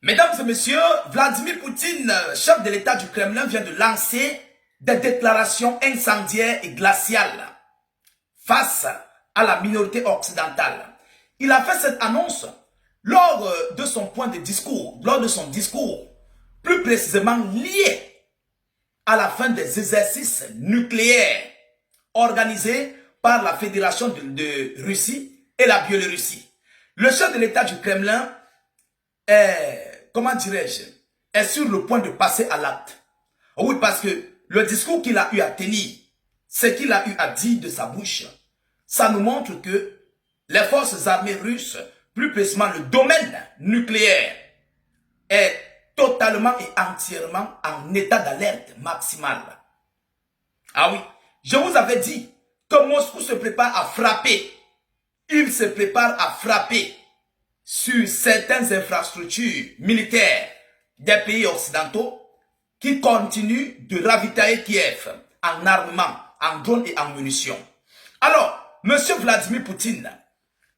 Mesdames et messieurs, Vladimir Poutine, chef de l'État du Kremlin, vient de lancer des déclarations incendiaires et glaciales face à la minorité occidentale. Il a fait cette annonce lors de son discours, plus précisément lié à la fin des exercices nucléaires organisés par la Fédération de Russie et la Biélorussie. Le chef de l'État du Kremlin est, est sur le point de passer à l'acte. Oui, parce que le discours qu'il a eu à tenir, ce qu'il a eu à dire de sa bouche, ça nous montre que les forces armées russes, plus précisément le domaine nucléaire, est totalement et entièrement en état d'alerte maximale. Ah oui, je vous avais dit que Moscou se prépare à frapper. Il se prépare à frapper sur certaines infrastructures militaires des pays occidentaux qui continuent de ravitailler Kiev en armement, en drones et en munitions. Alors, M. Vladimir Poutine,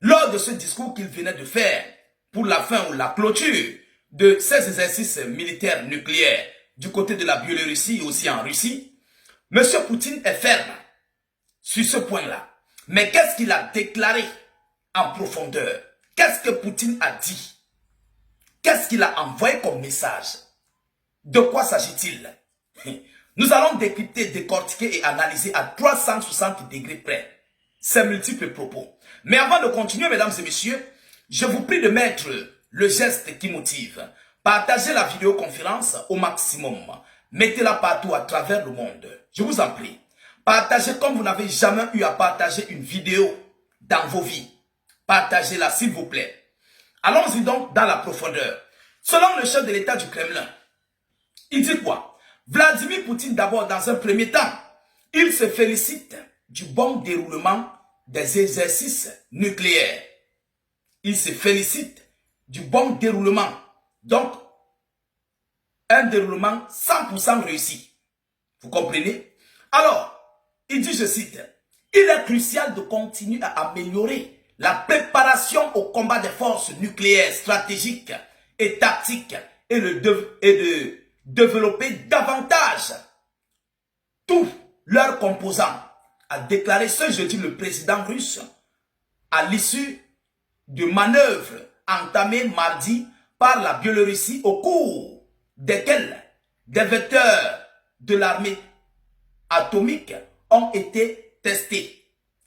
lors de ce discours qu'il venait de faire pour la fin ou la clôture de ces exercices militaires nucléaires du côté de la Biélorussie et aussi en Russie, M. Poutine est ferme sur ce point-là. Mais qu'est-ce qu'il a déclaré en profondeur? Qu'est-ce que Poutine a dit? Qu'est-ce qu'il a envoyé comme message? De quoi s'agit-il? Nous allons décrypter, décortiquer et analyser à 360 degrés près ces multiples propos. Mais avant de continuer, mesdames et messieurs, je vous prie de mettre le geste qui motive. Partagez la vidéoconférence au maximum. Mettez-la partout à travers le monde. Je vous en prie. Partagez comme vous n'avez jamais eu à partager une vidéo dans vos vies. Partagez-la s'il vous plaît. Allons-y donc dans la profondeur. Selon le chef de l'État du Kremlin, il dit quoi? Vladimir Poutine d'abord dans un premier temps, il se félicite du bon déroulement des exercices nucléaires. Il se félicite du bon déroulement. Donc, un déroulement 100% réussi. Vous comprenez? Alors, il dit, je cite, il est crucial de continuer à améliorer la préparation au combat des forces nucléaires stratégiques et tactiques et de développer davantage tous leurs composants, a déclaré ce jeudi le président russe à l'issue de manœuvres entamées mardi par la Biélorussie au cours desquelles des vecteurs de l'armée atomique ont été testés.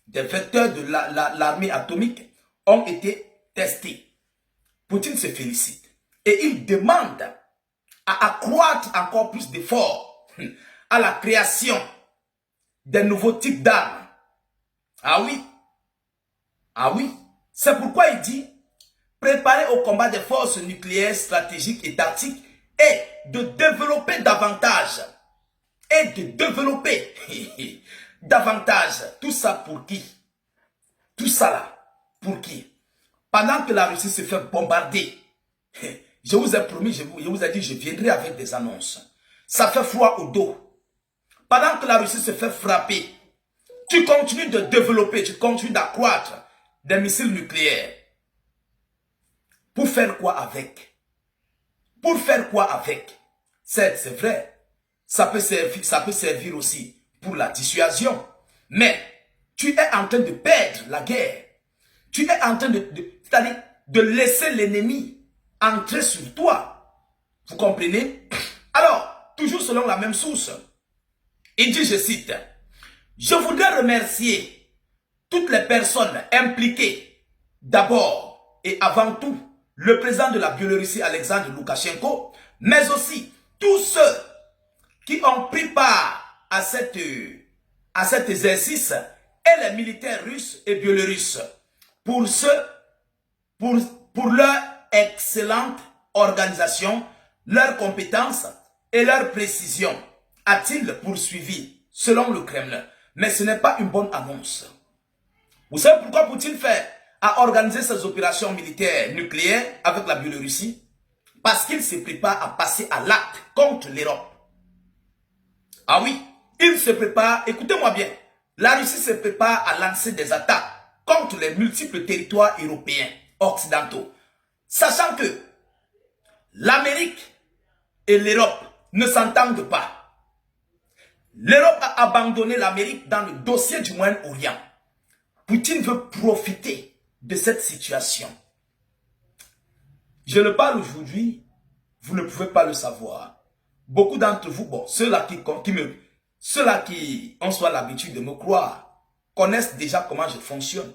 Des vecteurs de l'armée atomique ont été testés. Poutine se félicite et il demande à accroître encore plus d'efforts à la création des nouveaux types d'armes. Ah oui, ah oui, c'est pourquoi il dit préparer au combat des forces nucléaires stratégiques et tactiques et de développer davantage. Et de développer davantage. Tout ça pour qui? Tout ça là, pour qui? Pendant que la Russie se fait bombarder, je vous ai promis, je vous ai dit, je viendrai avec des annonces. Ça fait froid au dos. Pendant que la Russie se fait frapper, tu continues de développer, tu continues d'accroître des missiles nucléaires. Pour faire quoi avec? Pour faire quoi avec? C'est vrai. Ça peut servir aussi pour la dissuasion. Mais tu es en train de perdre la guerre. Tu es en train de laisser l'ennemi entrer sur toi. Vous comprenez? Alors, toujours selon la même source, il dit, je cite, « Je voudrais remercier toutes les personnes impliquées, d'abord et avant tout, le président de la Biélorussie, Alexandre Loukachenko, mais aussi tous ceux qui ont pris part à cet exercice et les militaires russes et biélorusses pour leur excellente organisation, leur compétence et leur précision, a-t-il poursuivi selon le Kremlin. Mais ce n'est pas une bonne annonce. Vous savez pourquoi Poutine a organisé ses opérations militaires nucléaires avec la Biélorussie? Parce qu'il se prépare à passer à l'acte contre l'Europe. Ah oui, il se prépare, écoutez-moi bien, la Russie se prépare à lancer des attaques contre les multiples territoires européens, occidentaux. Sachant que l'Amérique et l'Europe ne s'entendent pas. L'Europe a abandonné l'Amérique dans le dossier du Moyen-Orient. Poutine veut profiter de cette situation. Je le parle aujourd'hui, vous ne pouvez pas le savoir. Beaucoup d'entre vous, bon, ceux-là qui ont soit l'habitude de me croire, connaissent déjà comment je fonctionne.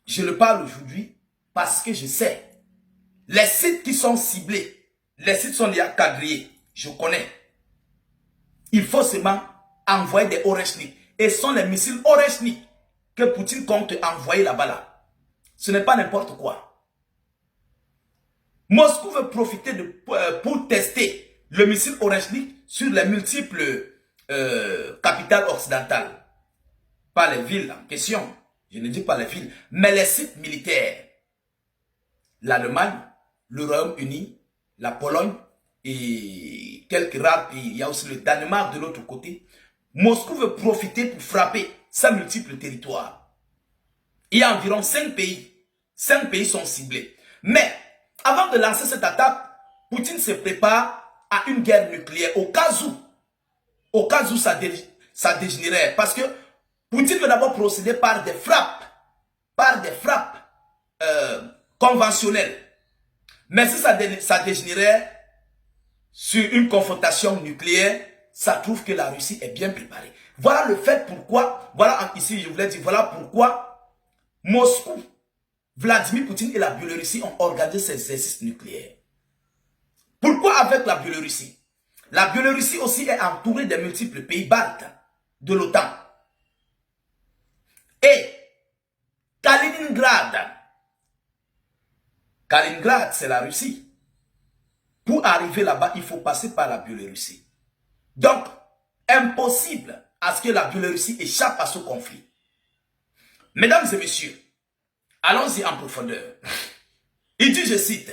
Je le parle aujourd'hui parce que je sais. Les sites qui sont ciblés, les sites sont déjà quadrillés, je connais. Il faut seulement envoyer des Oreshnik. Et ce sont les missiles Oreshnik que Poutine compte envoyer là-bas. Là. Ce n'est pas n'importe quoi. Moscou veut profiter pour tester le missile Oreshnik sur les multiples capitales occidentales. Pas les villes en question. Je ne dis pas les villes, mais les sites militaires. L'Allemagne, le Royaume-Uni, la Pologne et quelques rares pays. Il y a aussi le Danemark de l'autre côté. Moscou veut profiter pour frapper sa multiples territoires. Il y a environ 5 pays. 5 pays sont ciblés. Mais avant de lancer cette attaque, Poutine se prépare à une guerre nucléaire au cas où ça dégénérait. Parce que Poutine veut d'abord procéder par des frappes conventionnelles. Mais si ça dégénérait sur une confrontation nucléaire, ça prouve que la Russie est bien préparée. Voilà le fait pourquoi, voilà ici je voulais dire, voilà pourquoi Moscou, Vladimir Poutine et la Biélorussie ont organisé ces exercices nucléaires. Pourquoi avec la Biélorussie? La Biélorussie aussi est entourée des multiples pays baltes de l'OTAN. Et Kaliningrad, c'est la Russie. Pour arriver là-bas, il faut passer par la Biélorussie. Donc, impossible à ce que la Biélorussie échappe à ce conflit. Mesdames et messieurs, allons-y en profondeur. Il dit, je cite,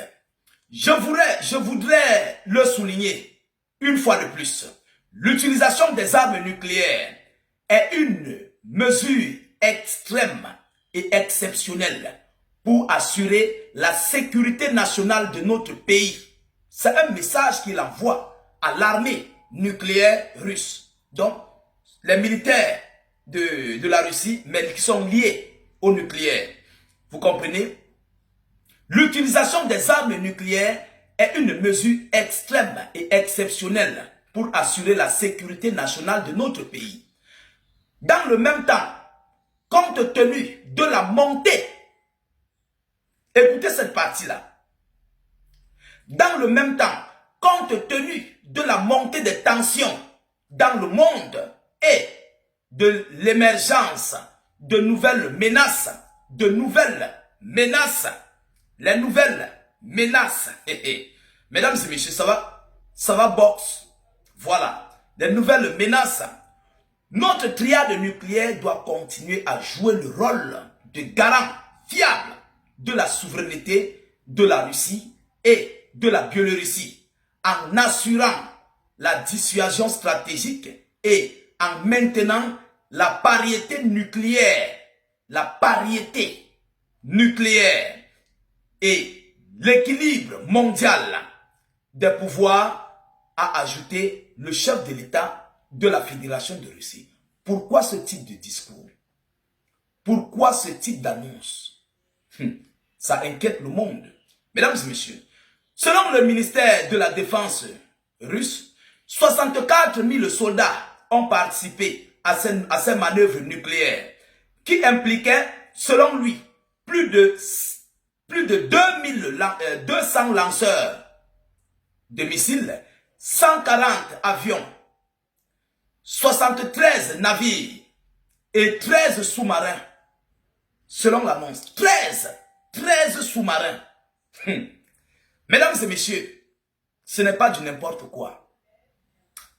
je voudrais le souligner une fois de plus. L'utilisation des armes nucléaires est une mesure extrême et exceptionnelle pour assurer la sécurité nationale de notre pays. C'est un message qu'il envoie à l'armée nucléaire russe. Donc, les militaires de la Russie, mais qui sont liés au nucléaire. Vous comprenez? L'utilisation des armes nucléaires est une mesure extrême et exceptionnelle pour assurer la sécurité nationale de notre pays. Dans le même temps, compte tenu de la montée, écoutez cette partie-là, dans le même temps, compte tenu de la montée des tensions dans le monde et de l'émergence de nouvelles menaces, les nouvelles menaces, mesdames et messieurs, ça va box, voilà, les nouvelles menaces, notre triade nucléaire doit continuer à jouer le rôle de garant fiable de la souveraineté de la Russie et de la Biélorussie, en assurant la dissuasion stratégique et en maintenant la parité nucléaire et l'équilibre mondial des pouvoirs, a ajouté le chef de l'État de la Fédération de Russie. Pourquoi ce type de discours? Pourquoi ce type d'annonce? Ça inquiète le monde. Mesdames et messieurs, selon le ministère de la Défense russe, 64 000 soldats ont participé à ces manœuvres nucléaires qui impliquaient, selon lui, plus de 200 lanceurs de missiles, 140 avions, 73 navires et 13 sous-marins. Selon l'annonce, 13 sous-marins. Mesdames et messieurs, ce n'est pas du n'importe quoi.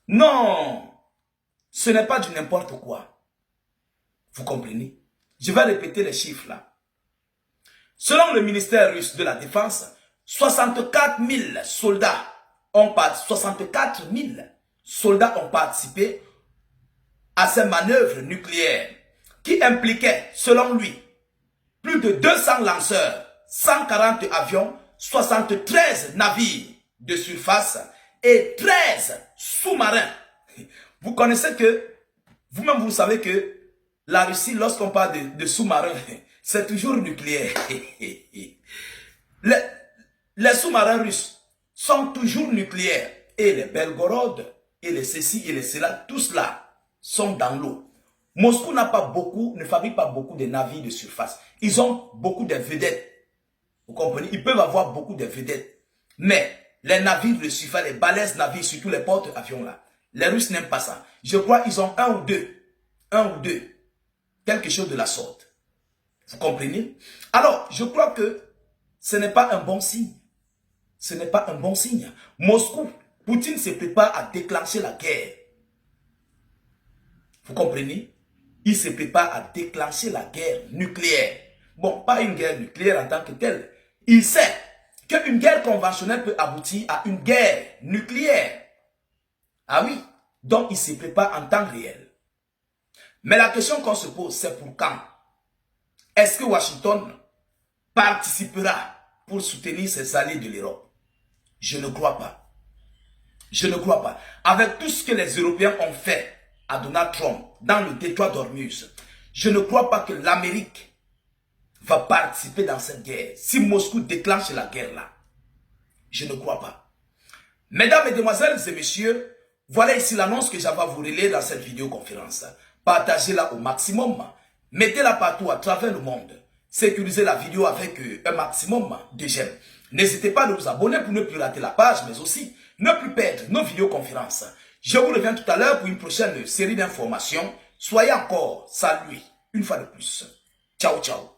Non, ce n'est pas du n'importe quoi. Vous comprenez? Je vais répéter les chiffres là. Selon le ministère russe de la Défense, 64 000 soldats ont participé à ces manœuvres nucléaires qui impliquaient, selon lui, plus de 200 lanceurs, 140 avions, 73 navires de surface et 13 sous-marins. Vous connaissez que, vous-même vous savez que la Russie, lorsqu'on parle de sous-marins, c'est toujours nucléaire. Les sous-marins russes sont toujours nucléaires. Et les Belgorod, et les ceci, et les cela, tous là sont dans l'eau. Moscou n'a pas beaucoup, ne fabrique pas beaucoup de navires de surface. Ils ont beaucoup de vedettes. Vous comprenez? Ils peuvent avoir beaucoup de vedettes. Mais les navires de surface, les balèzes navires, surtout les porte-avions là, les Russes n'aiment pas ça. Je crois qu'ils ont un ou deux. Quelque chose de la sorte. Vous comprenez? Alors, je crois que ce n'est pas un bon signe. Ce n'est pas un bon signe. Moscou, Poutine se prépare à déclencher la guerre. Vous comprenez? Il se prépare à déclencher la guerre nucléaire. Bon, pas une guerre nucléaire en tant que telle. Il sait qu'une guerre conventionnelle peut aboutir à une guerre nucléaire. Ah oui, donc il se prépare en temps réel. Mais la question qu'on se pose, c'est pour quand? Est-ce que Washington participera pour soutenir ses alliés de l'Europe? Je ne crois pas. Je ne crois pas. Avec tout ce que les Européens ont fait à Donald Trump dans le détroit d'Ormuz, je ne crois pas que l'Amérique va participer dans cette guerre. Si Moscou déclenche la guerre là, je ne crois pas. Mesdames, Mesdemoiselles et Messieurs, voilà ici l'annonce que j'avais à vous relayer dans cette vidéoconférence. Partagez-la au maximum. Mettez-la partout à travers le monde. Sécurisez la vidéo avec un maximum de j'aime. N'hésitez pas à vous abonner pour ne plus rater la page, mais aussi ne plus perdre nos vidéoconférences. Je vous reviens tout à l'heure pour une prochaine série d'informations. Soyez encore salués une fois de plus. Ciao, ciao.